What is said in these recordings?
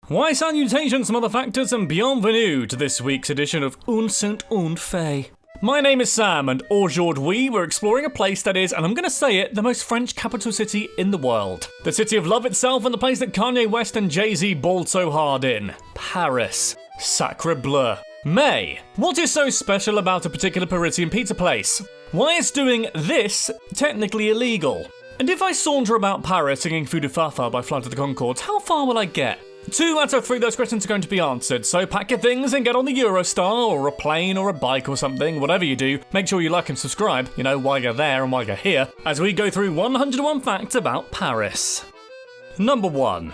Why salutations, motherfactors, and bienvenue to this week's edition of 101Facts. My name is Sam, and aujourd'hui we're exploring a place that is, and I'm gonna say it, the most French capital city in the world. The city of love itself, and the place that Kanye West and Jay-Z balled so hard in. Paris. Sacre bleu. May. What is so special about a particular Parisian pizza place? Why is doing this technically illegal? And if I saunter about Paris singing Fou de Fafa by Flight of the Conchords, how far will I get? 2 out of 3 of those questions are going to be answered, so pack your things and get on the Eurostar, or a plane, or a bike, or something, whatever you do. Make sure you like and subscribe, while you're there and while you're here, as we go through 101 facts about Paris. Number 1.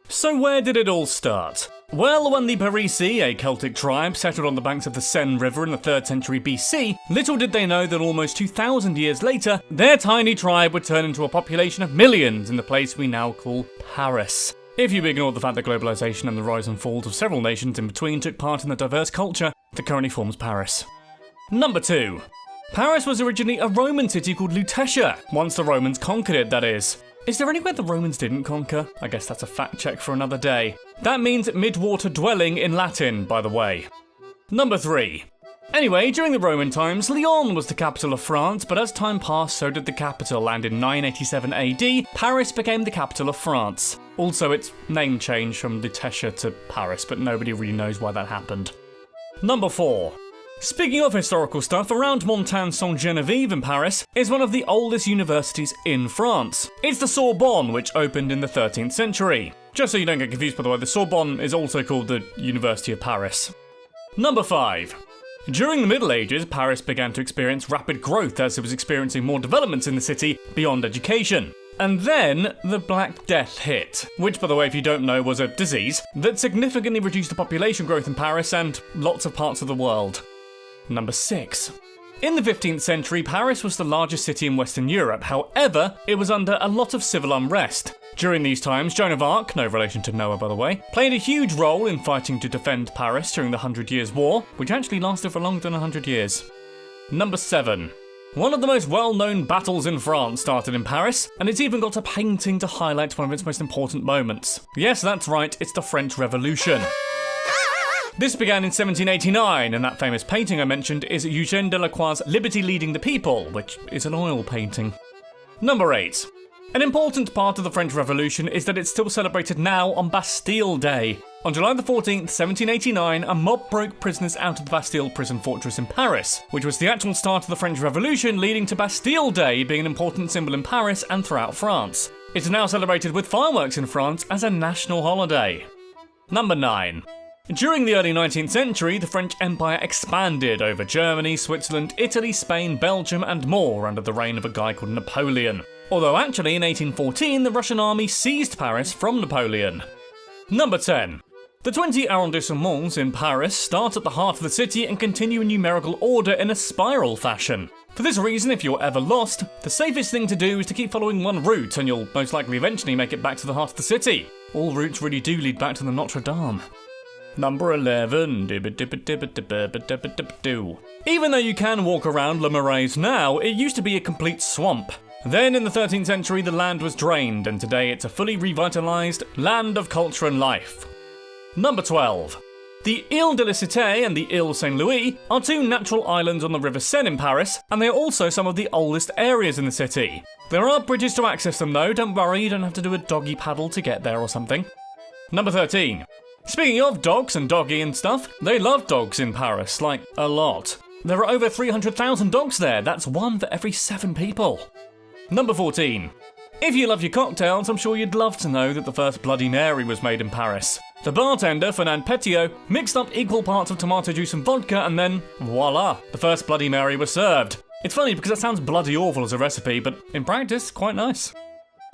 So where did it all start? Well, when the Parisi, a Celtic tribe, settled on the banks of the Seine River in the 3rd century BC, little did they know that almost 2,000 years later, their tiny tribe would turn into a population of millions in the place we now call Paris. If you ignore the fact that globalization and the rise and falls of several nations in between took part in the diverse culture that currently forms Paris. Number 2. Paris was originally a Roman city called Lutetia, once the Romans conquered it, that is. Is there anywhere the Romans didn't conquer? I guess that's a fact check for another day. That means mid-water dwelling in Latin, by the way. Number 3. Anyway, during the Roman times, Lyon was the capital of France, but as time passed, so did the capital, and in 987 AD, Paris became the capital of France. Also, its name changed from Lutetia to Paris, but nobody really knows why that happened. Number 4. Speaking of historical stuff, around Montagne-Sainte-Geneviève in Paris is one of the oldest universities in France. It's the Sorbonne, which opened in the 13th century. Just so you don't get confused, by the way, the Sorbonne is also called the University of Paris. Number 5. During the Middle Ages, Paris began to experience rapid growth as it was experiencing more developments in the city beyond education. And then, the Black Death hit, which, by the way, if you don't know, was a disease that significantly reduced the population growth in Paris and lots of parts of the world. Number 6. In the 15th century, Paris was the largest city in Western Europe. However, it was under a lot of civil unrest. During these times, Joan of Arc, no relation to Noah by the way, played a huge role in fighting to defend Paris during the 100 Years' War, which actually lasted for longer than 100 years. Number 7. One of the most well-known battles in France started in Paris, and it's even got a painting to highlight one of its most important moments. Yes, that's right, it's the French Revolution. This began in 1789, and that famous painting I mentioned is Eugène Delacroix's Liberty Leading the People, which is an oil painting. Number 8. An important part of the French Revolution is that it's still celebrated now on Bastille Day. On July the 14th, 1789, a mob broke prisoners out of the Bastille prison fortress in Paris, which was the actual start of the French Revolution, leading to Bastille Day being an important symbol in Paris and throughout France. It is now celebrated with fireworks in France as a national holiday. Number 9. During the early 19th century, the French Empire expanded over Germany, Switzerland, Italy, Spain, Belgium, and more under the reign of a guy called Napoleon. Although actually in 1814, the Russian army seized Paris from Napoleon. Number 10. The 20 arrondissements in Paris start at the heart of the city and continue in numerical order in a spiral fashion. For this reason, if you're ever lost, the safest thing to do is to keep following one route and you'll most likely eventually make it back to the heart of the city. All routes really do lead back to the Notre Dame. Number 11. Even though you can walk around Le Marais now, it used to be a complete swamp. Then in the 13th century the land was drained, and today it's a fully revitalised land of culture and life. Number 12. The Ile de la Cité and the Ile Saint-Louis are 2 natural islands on the River Seine in Paris, and they are also some of the oldest areas in the city. There are bridges to access them though, don't worry, you don't have to do a doggy paddle to get there or something. Number 13. Speaking of dogs and doggy and stuff, they love dogs in Paris, like a lot. There are over 300,000 dogs there, that's 1 for every 7 people. Number 14. If you love your cocktails, I'm sure you'd love to know that the first Bloody Mary was made in Paris. The bartender, Fernand Petiot, mixed up equal parts of tomato juice and vodka and then, voila, the first Bloody Mary was served. It's funny because it sounds bloody awful as a recipe, but in practice, quite nice.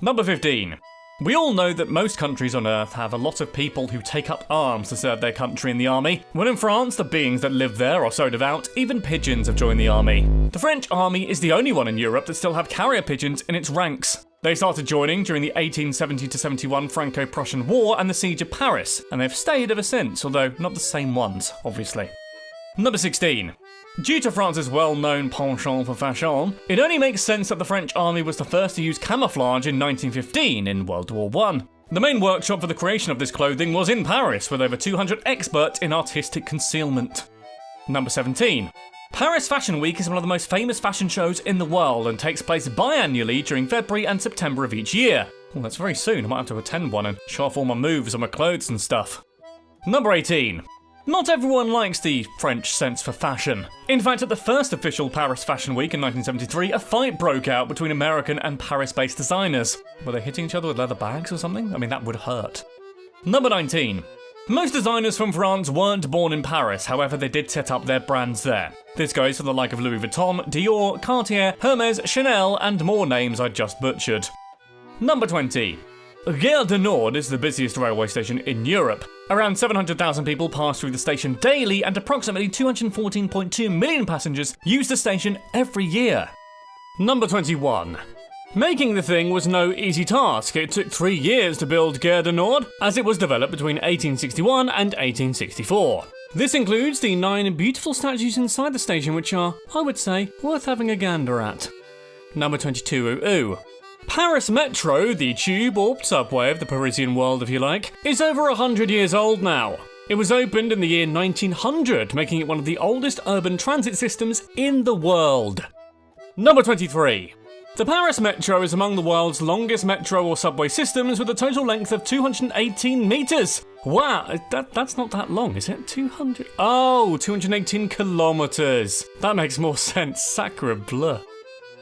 Number 15. We all know that most countries on Earth have a lot of people who take up arms to serve their country in the army. When in France, the beings that live there are so devout, even pigeons have joined the army. The French army is the only one in Europe that still have carrier pigeons in its ranks. They started joining during the 1870-71 Franco-Prussian War and the Siege of Paris, and they've stayed ever since, although not the same ones, obviously. Number 16. Due to France's well-known penchant for fashion, it only makes sense that the French army was the first to use camouflage in 1915 in World War I. The main workshop for the creation of this clothing was in Paris, with over 200 experts in artistic concealment. Number 17. Paris Fashion Week is one of the most famous fashion shows in the world and takes place biannually during February and September of each year. Well, that's very soon. I might have to attend one and show off all my moves and my clothes and stuff. Number 18. Not everyone likes the French sense for fashion. In fact, at the first official Paris Fashion Week in 1973, a fight broke out between American and Paris-based designers. Were they hitting each other with leather bags or something? I mean, that would hurt. Number 19. Most designers from France weren't born in Paris, however they did set up their brands there. This goes for the like of Louis Vuitton, Dior, Cartier, Hermes, Chanel, and more names I just butchered. Number 20. Gare du Nord is the busiest railway station in Europe. Around 700,000 people pass through the station daily, and approximately 214.2 million passengers use the station every year. Number 21. Making the thing was no easy task. It took 3 years to build Gare du Nord, as it was developed between 1861 and 1864. This includes the 9 beautiful statues inside the station, which are, I would say, worth having a gander at. Number 22. Paris Metro, the tube or subway of the Parisian world if you like, is over 100 years old now. It was opened in the year 1900, making it one of the oldest urban transit systems in the world. Number 23. The Paris Metro is among the world's longest metro or subway systems with a total length of 218 metres. Wow, that's not that long, is it? 200? Oh, 218 kilometres. That makes more sense, sacre bleu.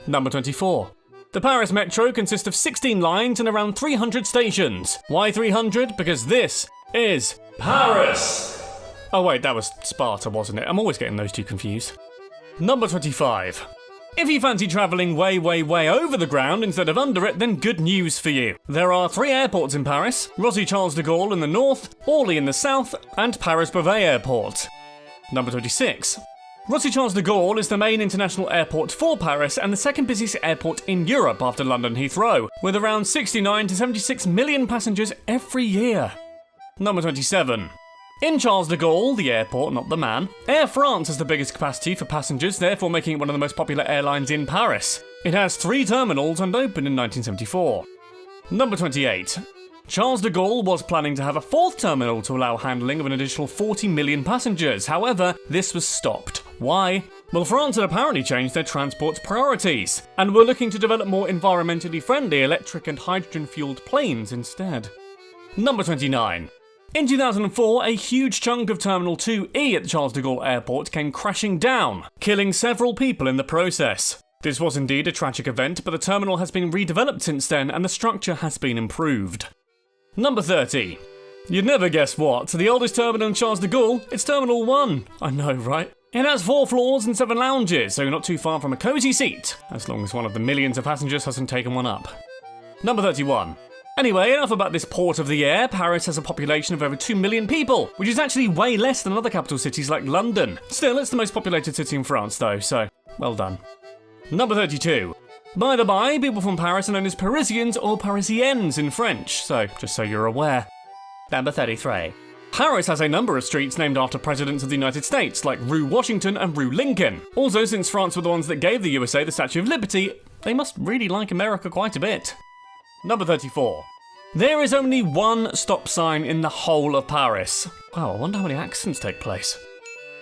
Number 24. The Paris Metro consists of 16 lines and around 300 stations. Why 300? Because this is Paris! Oh wait, that was Sparta, wasn't it? I'm always getting those two confused. Number 25. If you fancy travelling way over the ground instead of under it, then good news for you. There are 3 airports in Paris: Roissy-Charles de Gaulle in the north, Orly in the south, and Paris-Beauvais Airport. Number 26. Roissy-Charles de Gaulle is the main international airport for Paris and the second busiest airport in Europe after London Heathrow, with around 69 to 76 million passengers every year. Number 27. In Charles de Gaulle, the airport, not the man, Air France has the biggest capacity for passengers, therefore making it one of the most popular airlines in Paris. It has 3 terminals and opened in 1974. Number 28. Charles de Gaulle was planning to have a 4th terminal to allow handling of an additional 40 million passengers. However, this was stopped. Why? Well, France had apparently changed their transport priorities, and were looking to develop more environmentally friendly electric and hydrogen-fueled planes instead. Number 29. In 2004, a huge chunk of Terminal 2E at the Charles de Gaulle Airport came crashing down, killing several people in the process. This was indeed a tragic event, but the terminal has been redeveloped since then, and the structure has been improved. Number 30. You'd never guess what, the oldest terminal in Charles de Gaulle, it's Terminal 1. I know, right? It has 4 floors and 7 lounges, so you're not too far from a cosy seat, as long as one of the millions of passengers hasn't taken one up. Number 31. Anyway, enough about this port of the air. Paris has a population of over 2 million people, which is actually way less than other capital cities like London. Still, it's the most populated city in France though, so well done. Number 32. By the by, people from Paris are known as Parisians or Parisiennes in French, so just so you're aware. Number 33. Paris has a number of streets named after presidents of the United States, like Rue Washington and Rue Lincoln. Also, since France were the ones that gave the USA the Statue of Liberty, they must really like America quite a bit. Number 34. There is only one stop sign in the whole of Paris. Wow, I wonder how many accidents take place.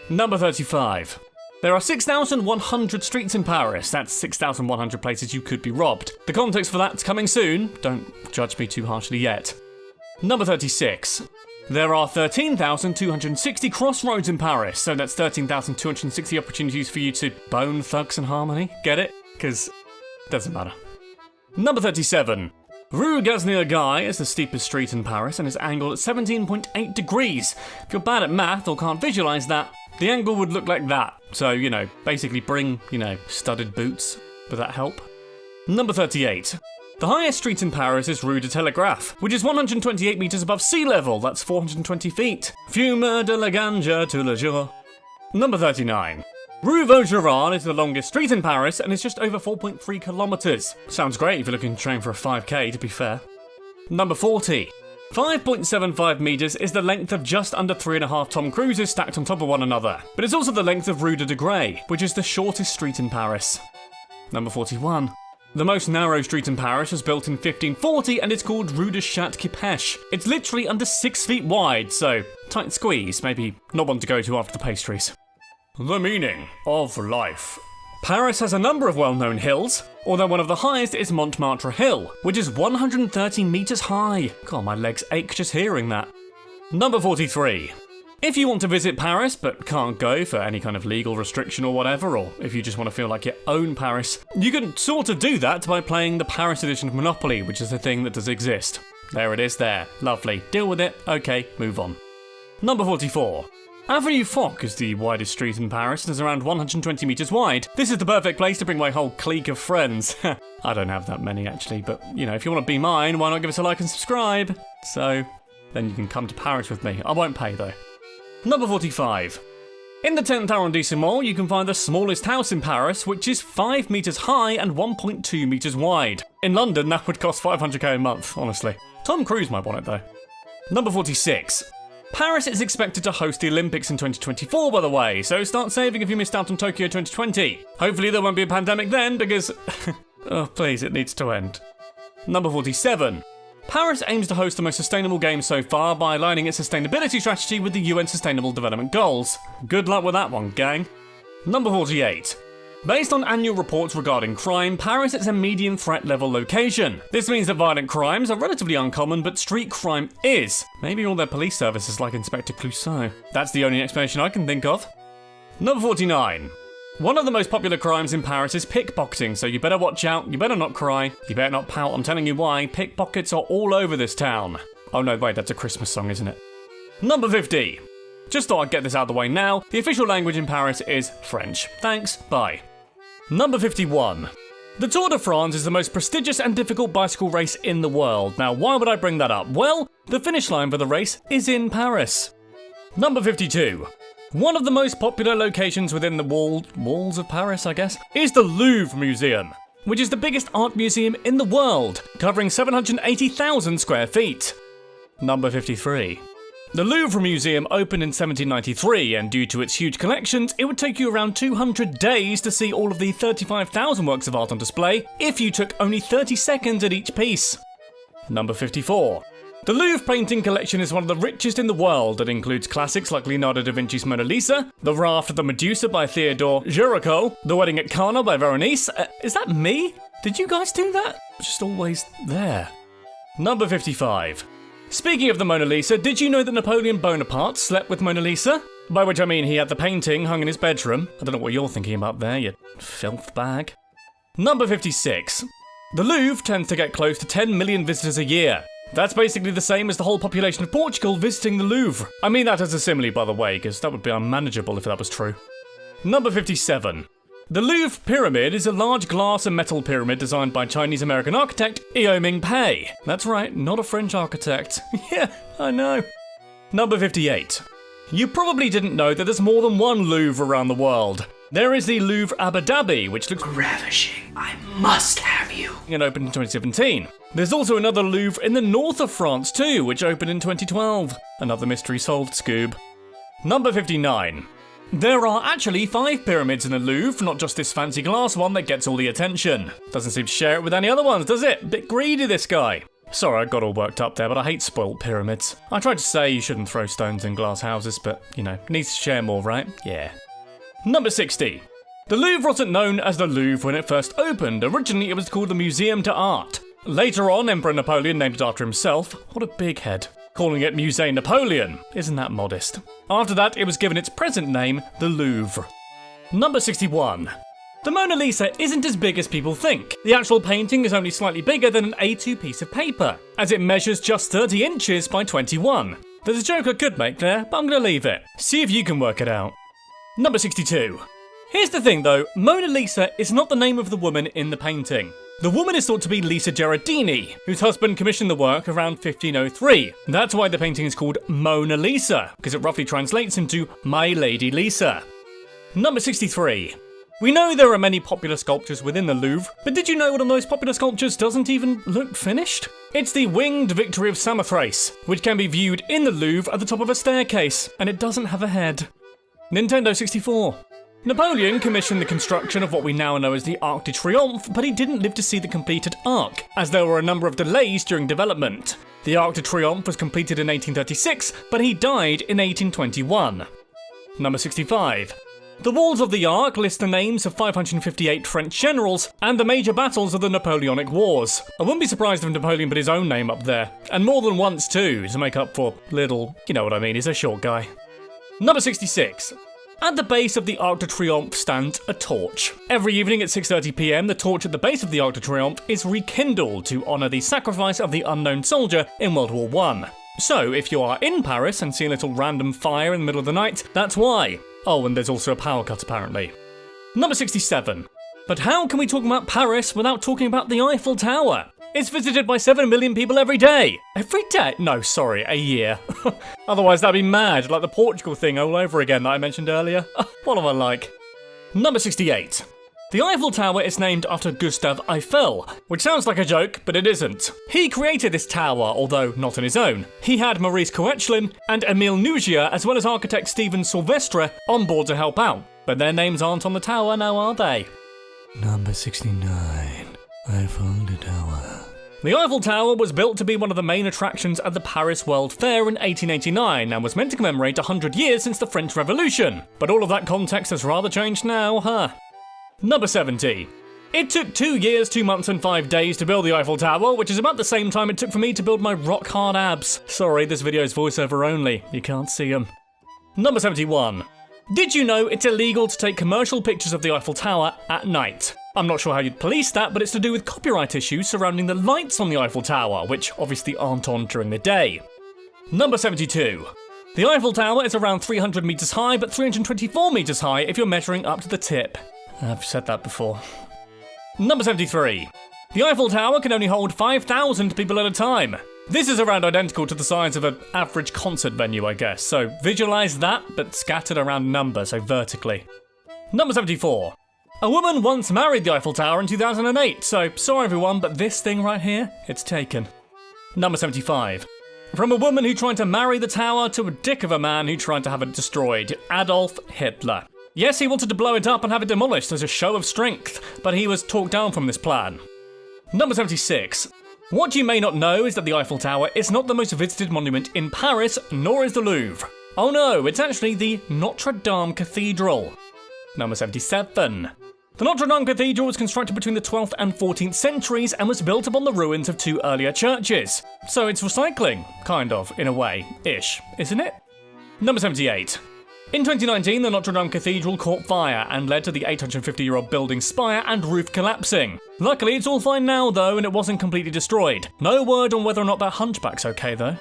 Number 35. There are 6,100 streets in Paris. That's 6,100 places you could be robbed. The context for that's coming soon. Don't judge me too harshly yet. Number 36. There are 13,260 crossroads in Paris, so that's 13,260 opportunities for you to bone thugs in harmony. Get it? Because it doesn't matter. Number 37. Rue Gasnier-Guy is the steepest street in Paris and is angled at 17.8 degrees. If you're bad at math or can't visualise that, the angle would look like that. So, basically bring, studded boots. Would that help? Number 38. The highest street in Paris is Rue de Telegraphe, which is 128 metres above sea level. That's 420 feet. Fume de la ganja tous les jours. Number 39. Rue Vaugirard is the longest street in Paris and is just over 4.3 kilometres. Sounds great if you're looking to train for a 5k, to be fair. Number 40. 5.75 metres is the length of just under 3.5 Tom Cruises stacked on top of one another, but it's also the length of Rue de Degrés, which is the shortest street in Paris. Number 41. The most narrow street in Paris was built in 1540 and it's called Rue de Chat-Quipeche. It's literally under 6 feet wide, so tight squeeze, maybe not one to go to after the pastries. The meaning of life. Paris has a number of well-known hills, although one of the highest is Montmartre Hill, which is 130 metres high. God, my legs ache just hearing that. Number 43. If you want to visit Paris but can't go for any kind of legal restriction or whatever, or if you just want to feel like you own Paris, you can sort of do that by playing the Paris edition of Monopoly, which is a thing that does exist. There it is there. Lovely. Deal with it. Okay, move on. Number 44. Avenue Foch is the widest street in Paris and is around 120 metres wide. This is the perfect place to bring my whole clique of friends. I don't have that many actually, but you know, if you want to be mine, why not give us a like and subscribe? So, then you can come to Paris with me. I won't pay though. Number 45. In the 10th arrondissement, you can find the smallest house in Paris, which is 5 metres high and 1.2 metres wide. In London, that would cost 500k a month, honestly. Tom Cruise might want it though. Number 46. Paris is expected to host the Olympics in 2024, by the way, so start saving if you missed out on Tokyo 2020. Hopefully there won't be a pandemic then, because... oh, please, it needs to end. Number 47. Paris aims to host the most sustainable games so far by aligning its sustainability strategy with the UN Sustainable Development Goals. Good luck with that one, gang. Number 48. Based on annual reports regarding crime, Paris is a medium threat level location. This means that violent crimes are relatively uncommon, but street crime is. Maybe all their police services like Inspector Clouseau. That's the only explanation I can think of. Number 49. One of the most popular crimes in Paris is pickpocketing, so you better watch out, you better not cry, you better not pout, I'm telling you why, pickpockets are all over this town. Oh no, wait, that's a Christmas song, isn't it? Number 50. Just thought I'd get this out of the way now, the official language in Paris is French. Thanks, bye. Number 51. The Tour de France is the most prestigious and difficult bicycle race in the world. Now, why would I bring that up? Well, the finish line for the race is in Paris. Number 52. One of the most popular locations within the walls of Paris, I guess, is the Louvre Museum, which is the biggest art museum in the world, covering 780,000 square feet. Number 53. The Louvre Museum opened in 1793, and due to its huge collections, it would take you around 200 days to see all of the 35,000 works of art on display if you took only 30 seconds at each piece. Number 54. The Louvre painting collection is one of the richest in the world. It includes classics like Leonardo da Vinci's Mona Lisa, The Raft of the Medusa by Theodore Géricault, The Wedding at Cana by Veronese. Is that me? Did you guys do that? Just always there. Number 55. Speaking of the Mona Lisa, did you know that Napoleon Bonaparte slept with Mona Lisa? By which I mean he had the painting hung in his bedroom. I don't know what you're thinking about there, you filth bag. Number 56. The Louvre tends to get close to 10 million visitors a year. That's basically the same as the whole population of Portugal visiting the Louvre. I mean that as a simile, by the way, because that would be unmanageable if that was true. Number 57. The Louvre Pyramid is a large glass and metal pyramid designed by Chinese-American architect Yao Ming-pei. That's right, not a French architect. Yeah, I know. Number 58. You probably didn't know that there's more than one Louvre around the world. There is the Louvre Abu Dhabi, which looks ravishing. I must have you. And opened in 2017. There's also another Louvre in the north of France too, which opened in 2012. Another mystery solved, Scoob. Number 59. There are actually 5 pyramids in the Louvre, not just this fancy glass one that gets all the attention. Doesn't seem to share it with any other ones, does it? Bit greedy, this guy. Sorry, I got all worked up there, but I hate spoilt pyramids. I tried to say you shouldn't throw stones in glass houses, but, you know, needs to share more, right? Yeah. Number 60. The Louvre wasn't known as the Louvre when it first opened. Originally, it was called the Museum d'Art. Later on, Emperor Napoleon named it after himself. What a big head. Calling it Musée Napoleon. Isn't that modest? After that, it was given its present name, the Louvre. Number 61. The Mona Lisa isn't as big as people think. The actual painting is only slightly bigger than an A2 piece of paper, as it measures just 30 inches by 21. There's a joke I could make there, but I'm going to leave it. See if you can work it out. Number 62. Here's the thing though, Mona Lisa is not the name of the woman in the painting. The woman is thought to be Lisa Gherardini, whose husband commissioned the work around 1503. That's why the painting is called Mona Lisa, because it roughly translates into My Lady Lisa. Number 63. We know there are many popular sculptures within the Louvre, but did you know one of those popular sculptures doesn't even look finished? It's the Winged Victory of Samothrace, which can be viewed in the Louvre at the top of a staircase, and it doesn't have a head. Nintendo 64. Napoleon commissioned the construction of what we now know as the Arc de Triomphe, but he didn't live to see the completed arc, as there were a number of delays during development. The Arc de Triomphe was completed in 1836, but he died in 1821. Number 65. The walls of the Arc list the names of 558 French generals and the major battles of the Napoleonic Wars. I wouldn't be surprised if Napoleon put his own name up there, and more than once too, to make up for little, you know what I mean, he's a short guy. Number 66. At the base of the Arc de Triomphe stands a torch. Every evening at 6:30 PM, the torch at the base of the Arc de Triomphe is rekindled to honour the sacrifice of the unknown soldier in World War I. So, if you are in Paris and see a little random fire in the middle of the night, that's why. Oh, and there's also a power cut apparently. Number 67. But how can we talk about Paris without talking about the Eiffel Tower? It's visited by 7 million people every day. Every day? No, sorry, a year. Otherwise that'd be mad, like the Portugal thing all over again that I mentioned earlier. What am I like? Number 68. The Eiffel Tower is named after Gustave Eiffel, which sounds like a joke, but it isn't. He created this tower, although not on his own. He had Maurice Coechlin and Émile Nouguier, as well as architect Stephen Sylvestre, on board to help out. But their names aren't on the tower now, are they? Number 69. Eiffel Tower. The Eiffel Tower was built to be one of the main attractions at the Paris World Fair in 1889 and was meant to commemorate 100 years since the French Revolution. But all of that context has rather changed now, huh? Number 70. It took 2 years, 2 months and 5 days to build the Eiffel Tower, which is about the same time it took for me to build my rock-hard abs. Sorry, this video is voiceover only. You can't see them. Number 71. Did you know it's illegal to take commercial pictures of the Eiffel Tower at night? I'm not sure how you'd police that, but it's to do with copyright issues surrounding the lights on the Eiffel Tower, which obviously aren't on during the day. Number 72. The Eiffel Tower is around 300 metres high, but 324 metres high if you're measuring up to the tip. I've said that before. Number 73. The Eiffel Tower can only hold 5,000 people at a time. This is around identical to the size of an average concert venue, I guess, so visualise that, but scattered around number, so vertically. Number 74. A woman once married the Eiffel Tower in 2008, so sorry everyone, but this thing right here, it's taken. Number 75. From a woman who tried to marry the tower to a dick of a man who tried to have it destroyed, Adolf Hitler. Yes, he wanted to blow it up and have it demolished as a show of strength, but he was talked down from this plan. Number 76. What you may not know is that the Eiffel Tower is not the most visited monument in Paris, nor is the Louvre. Oh no, it's actually the Notre Dame Cathedral. Number 77. The Notre Dame Cathedral was constructed between the 12th and 14th centuries and was built upon the ruins of 2 earlier churches. So it's recycling, kind of, in a way, ish, isn't it? Number 78. In 2019, the Notre Dame Cathedral caught fire and led to the 850-year-old building's spire and roof collapsing. Luckily, it's all fine now though, and it wasn't completely destroyed. No word on whether or not that hunchback's okay though.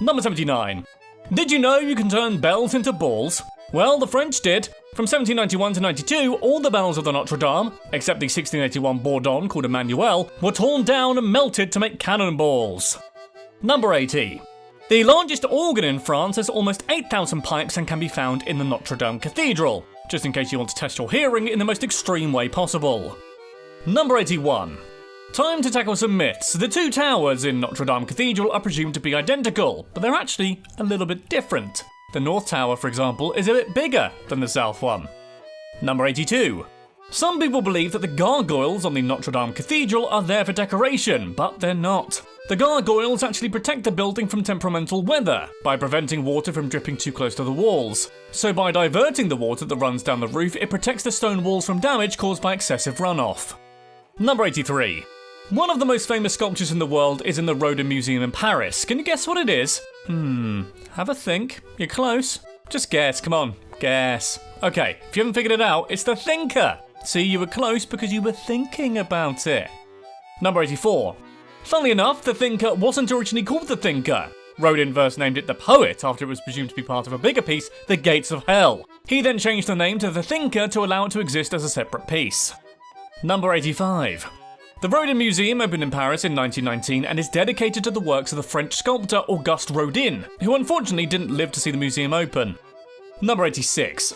Number 79. Did you know you can turn bells into balls? Well, the French did. From 1791 to 92, all the bells of the Notre Dame, except the 1681 Bourdon called Emmanuel, were torn down and melted to make cannonballs. Number 80. The largest organ in France has almost 8,000 pipes and can be found in the Notre Dame Cathedral, just in case you want to test your hearing in the most extreme way possible. Number 81. Time to tackle some myths. The 2 towers in Notre Dame Cathedral are presumed to be identical, but they're actually a little bit different. The North Tower, for example, is a bit bigger than the South one. Number 82. Some people believe that the gargoyles on the Notre Dame Cathedral are there for decoration, but they're not. The gargoyles actually protect the building from temperamental weather by preventing water from dripping too close to the walls. So by diverting the water that runs down the roof, it protects the stone walls from damage caused by excessive runoff. Number 83. One of the most famous sculptures in the world is in the Rodin Museum in Paris. Can you guess what it is? Have a think. You're close. Just guess, come on. Guess. Okay, if you haven't figured it out, it's the Thinker. See, you were close because you were thinking about it. Number 84. Funnily enough, the Thinker wasn't originally called the Thinker. Rodin first named it the Poet after it was presumed to be part of a bigger piece, The Gates of Hell. He then changed the name to the Thinker to allow it to exist as a separate piece. Number 85. The Rodin Museum opened in Paris in 1919 and is dedicated to the works of the French sculptor Auguste Rodin, who unfortunately didn't live to see the museum open. Number 86.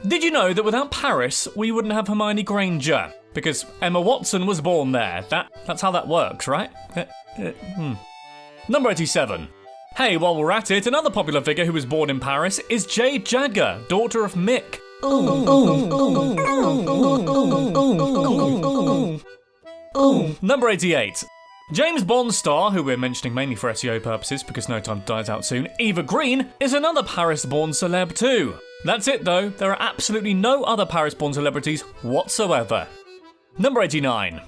Did you know that without Paris, we wouldn't have Hermione Granger? Because Emma Watson was born there. That's how that works, right? Number 87. Hey, while we're at it, another popular figure who was born in Paris is Jade Jagger, daughter of Mick. Number 88. James Bond star, who we're mentioning mainly for SEO purposes because No Time Dies Out soon, Eva Green, is another Paris-born celeb too. That's it though, there are absolutely no other Paris-born celebrities whatsoever. Number 89.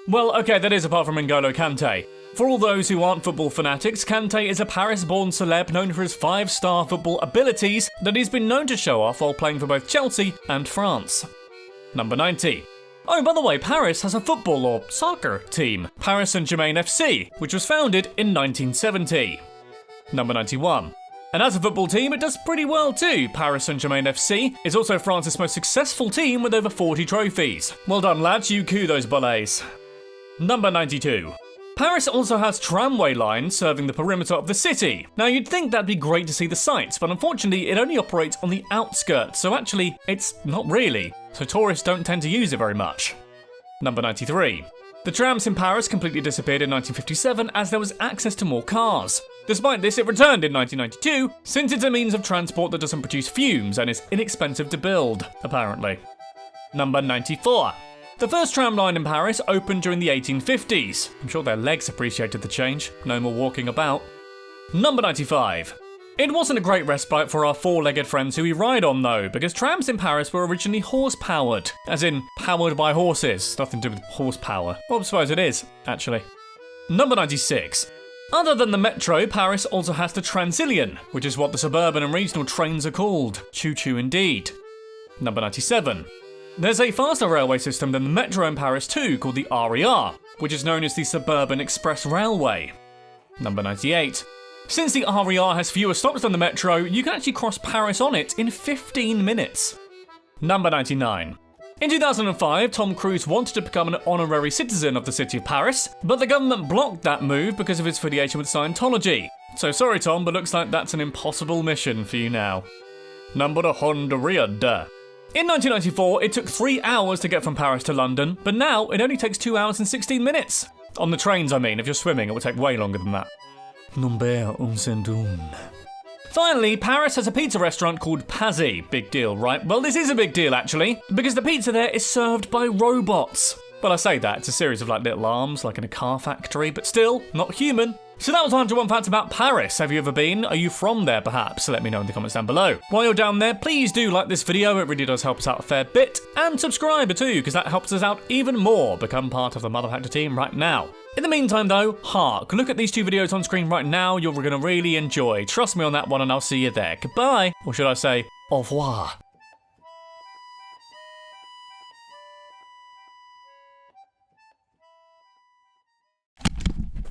Well, okay, that is apart from N'Golo Kante. For all those who aren't football fanatics, Kante is a Paris-born celeb known for his 5-star football abilities that he's been known to show off while playing for both Chelsea and France. Number 90. Oh, by the way, Paris has a football or soccer team, Paris Saint-Germain FC, which was founded in 1970. Number 91. And as a football team, it does pretty well too. Paris Saint-Germain FC is also France's most successful team with over 40 trophies. Well done, lads, you coup those ballets. Number 92. Paris also has tramway lines serving the perimeter of the city. Now you'd think that'd be great to see the sights, but unfortunately it only operates on the outskirts, so actually it's not really. So tourists don't tend to use it very much. Number 93. The trams in Paris completely disappeared in 1957 as there was access to more cars. Despite this, it returned in 1992, since it's a means of transport that doesn't produce fumes and is inexpensive to build, apparently. Number 94. The first tram line in Paris opened during the 1850s. I'm sure their legs appreciated the change. No more walking about. Number 95. It wasn't a great respite for our 4-legged friends who we ride on though, because trams in Paris were originally horse-powered. As in, powered by horses. Nothing to do with horsepower. Well, I suppose it is, actually. Number 96. Other than the metro, Paris also has the Transilien, which is what the suburban and regional trains are called. Choo-choo indeed. Number 97. There's a faster railway system than the metro in Paris too, called the RER, which is known as the Suburban Express Railway. Number 98. Since the RER has fewer stops than the metro, you can actually cross Paris on it in 15 minutes. Number 99. In 2005, Tom Cruise wanted to become an honorary citizen of the city of Paris, but the government blocked that move because of his affiliation with Scientology. So sorry Tom, but looks like that's an impossible mission for you now. Number 100. In 1994, it took 3 hours to get from Paris to London, but now it only takes 2 hours and 16 minutes. On the trains, I mean. If you're swimming, it will take way longer than that. Number 101. Finally, Paris has a pizza restaurant called Pazzi. Big deal, right? Well, this is a big deal, actually, because the pizza there is served by robots. Well, I say that, it's a series of like little arms, like in a car factory, but still, not human. So that was 101 Facts about Paris. Have you ever been? Are you from there, perhaps? Let me know in the comments down below. While you're down there, please do like this video. It really does help us out a fair bit. And subscribe too, because that helps us out even more. Become part of the Mother Factor team right now. In the meantime, though, hark. Look at these 2 videos on screen right now. You're going to really enjoy. Trust me on that one, and I'll see you there. Goodbye. Or should I say, au revoir.